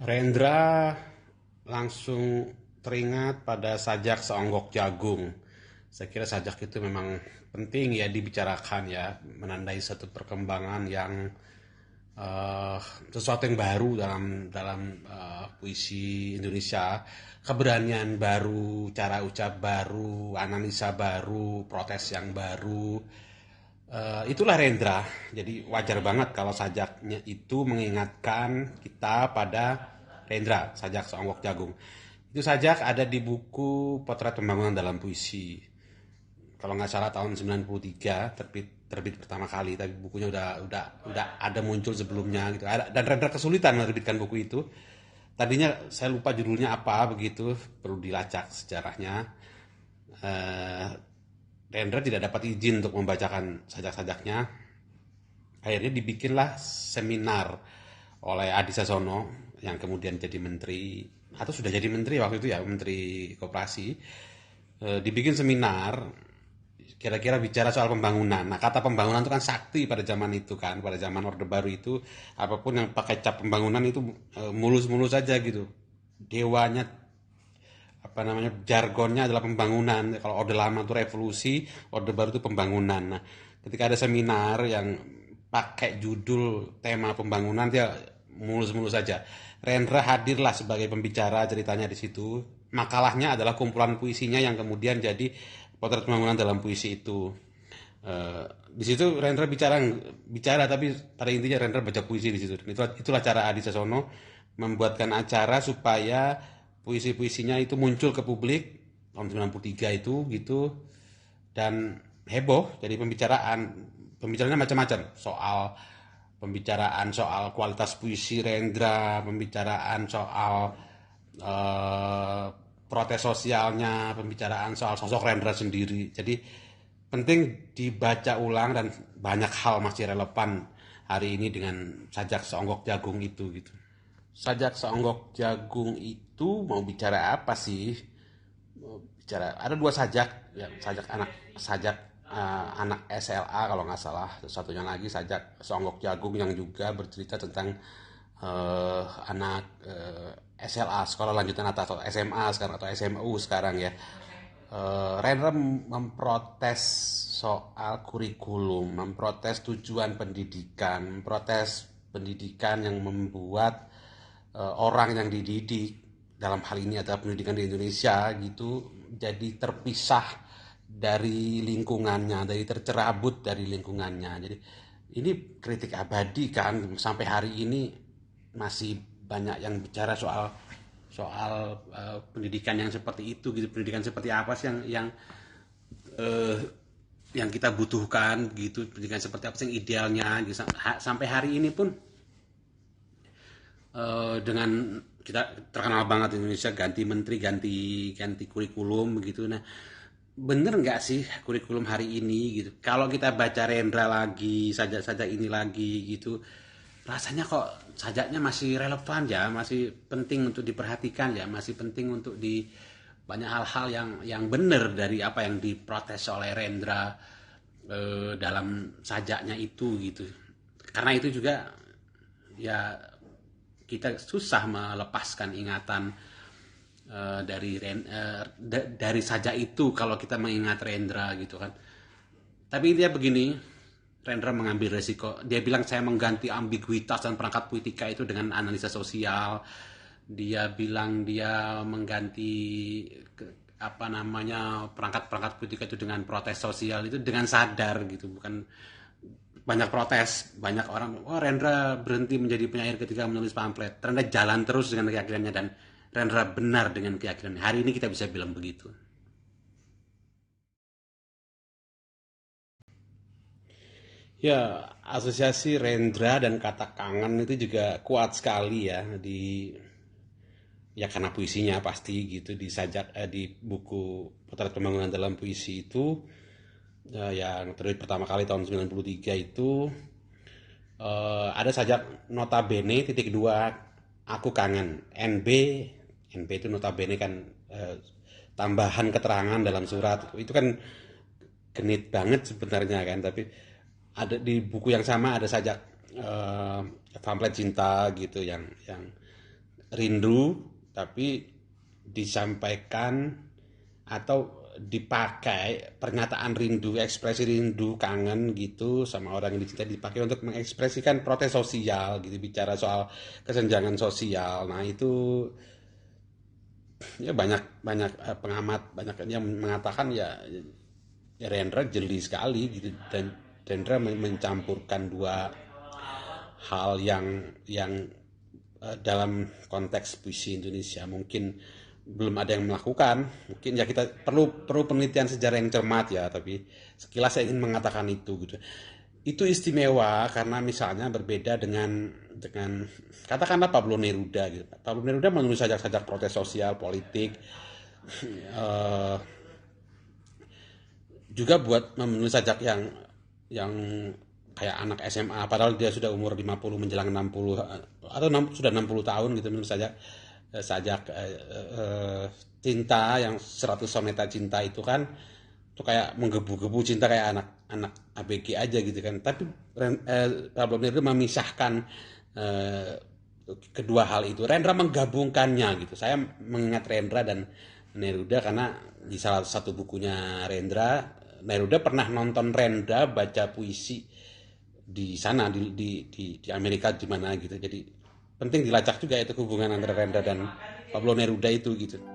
Rendra langsung teringat pada sajak seonggok jagung. Saya kira sajak itu memang penting ya dibicarakan ya, menandai satu perkembangan yang eh, sesuatu yang baru dalam dalam puisi Indonesia, keberanian baru, cara ucap baru, analisa baru, protes yang baru. Itulah Rendra. Jadi wajar banget kalau sajaknya itu mengingatkan kita pada Rendra, sajak seonggok jagung. Itu sajak ada di buku Potret Pembangunan dalam Puisi. Kalau nggak salah tahun 93 terbit pertama kali, tapi bukunya udah ada muncul sebelumnya gitu. Dan Rendra kesulitan menerbitkan buku itu. Tadinya saya lupa judulnya apa begitu, perlu dilacak sejarahnya. Eh, Rendra tidak dapat izin untuk membacakan sajak-sajaknya. Akhirnya dibikinlah seminar oleh Adi Sasono yang kemudian jadi menteri atau sudah jadi menteri waktu itu ya, menteri koperasi. Dibikin seminar kira-kira bicara soal pembangunan. Nah, kata pembangunan itu kan sakti pada zaman itu kan, pada zaman Orde Baru itu apapun yang pakai cap pembangunan itu mulus-mulus saja gitu. Dewanya apa namanya jargonnya adalah pembangunan. Kalau Orde Lama itu revolusi, Orde Baru itu pembangunan. Nah, ketika ada seminar yang pakai judul tema pembangunan dia mulus-mulus saja. Rendra hadirlah sebagai pembicara ceritanya di situ. Makalahnya adalah kumpulan puisinya yang kemudian jadi potret pembangunan dalam puisi itu. Di situ Rendra bicara bicara tapi pada intinya Rendra baca puisi di situ. Itulah cara Adi Sasono membuatkan acara supaya puisi-puisinya itu muncul ke publik tahun 93 itu gitu, dan heboh jadi pembicaraannya macam-macam soal pembicaraan soal kualitas puisi Rendra, pembicaraan soal eh, protes sosialnya, pembicaraan soal sosok Rendra sendiri. Jadi penting dibaca ulang dan banyak hal masih relevan hari ini dengan sajak seonggok jagung itu gitu. Sajak seonggok jagung itu mau bicara apa sih? Mau bicara ada dua sajak, ya, sajak anak SLA kalau nggak salah. Satunya lagi sajak seonggok jagung yang juga bercerita tentang anak SLA, sekolah lanjutan atas, atau SMA sekarang atau SMU sekarang ya. Rendra memprotes soal kurikulum, memprotes tujuan pendidikan, memprotes pendidikan yang membuat orang yang dididik dalam hal ini adalah pendidikan di Indonesia gitu jadi terpisah dari lingkungannya, dari tercerabut dari lingkungannya. Jadi ini kritik abadi kan, sampai hari ini masih banyak yang bicara soal soal pendidikan yang seperti itu gitu. Pendidikan seperti apa sih eh, yang kita butuhkan gitu, pendidikan seperti apa sih yang idealnya gitu. Sampai hari ini pun dengan kita terkenal banget di Indonesia ganti menteri, ganti ganti kurikulum begitu. Nah, bener nggak sih kurikulum hari ini gitu? Kalau kita baca Rendra lagi, sajak-sajak ini lagi gitu, rasanya kok sajaknya masih relevan ya, masih penting untuk diperhatikan ya, masih penting untuk di banyak hal-hal yang benar dari apa yang diprotes oleh Rendra dalam sajaknya itu gitu. Karena itu juga ya kita susah melepaskan ingatan dari saja itu kalau kita mengingat Rendra gitu kan. Tapi dia begini, Rendra mengambil resiko. Dia bilang saya mengganti ambiguitas dan perangkat politika itu dengan analisa sosial. Dia bilang dia mengganti apa namanya perangkat-perangkat politika itu dengan protes sosial itu dengan sadar gitu, bukan banyak protes, banyak orang, oh Rendra berhenti menjadi penyair ketika menulis pamflet. Rendra jalan terus dengan keyakinannya dan Rendra benar dengan keyakinannya. Hari ini kita bisa bilang begitu. Ya, asosiasi Rendra dan kata kangen itu juga kuat sekali ya ya karena puisinya pasti gitu di buku Potret Pembangunan dalam Puisi itu yang terbit pertama kali tahun 93 itu ada sajak notabene titik dua aku kangen NB itu notabene kan eh, tambahan keterangan dalam surat itu kan genit banget sebenarnya kan, tapi ada di buku yang sama ada sajak pamflet cinta gitu yang rindu tapi disampaikan atau dipakai pernyataan rindu, ekspresi rindu, kangen gitu sama orang yang dicintai dipakai untuk mengekspresikan protes sosial gitu, bicara soal kesenjangan sosial. Nah, itu ya banyak banyak pengamat banyak yang mengatakan ya Rendra jeli sekali gitu, dan Rendra mencampurkan dua hal yang dalam konteks puisi Indonesia mungkin belum ada yang melakukan. Mungkin ya kita perlu perlu penelitian sejarah yang cermat ya, tapi sekilas saya ingin mengatakan itu gitu. Itu istimewa karena misalnya berbeda dengan katakanlah Pablo Neruda gitu. Pablo Neruda menulis sajak-sajak protes sosial, politik, eh, juga buat memenuhi sajak yang kayak anak SMA padahal dia sudah umur 50 menjelang 60 atau sudah 60 tahun gitu, menulis sajak sajak cinta yang 100 soneta cinta itu kan itu kayak menggebu-gebu cinta kayak anak-anak ABG aja gitu kan. Tapi Pablo Neruda memisahkan eh, kedua hal itu. Rendra menggabungkannya gitu. Saya mengingat Rendra dan Neruda karena di salah satu bukunya Rendra, Neruda pernah nonton Rendra baca puisi di sana di Amerika di mana gitu. Jadi penting dilacak juga itu hubungan antara Rendra dan Pablo Neruda itu gitu.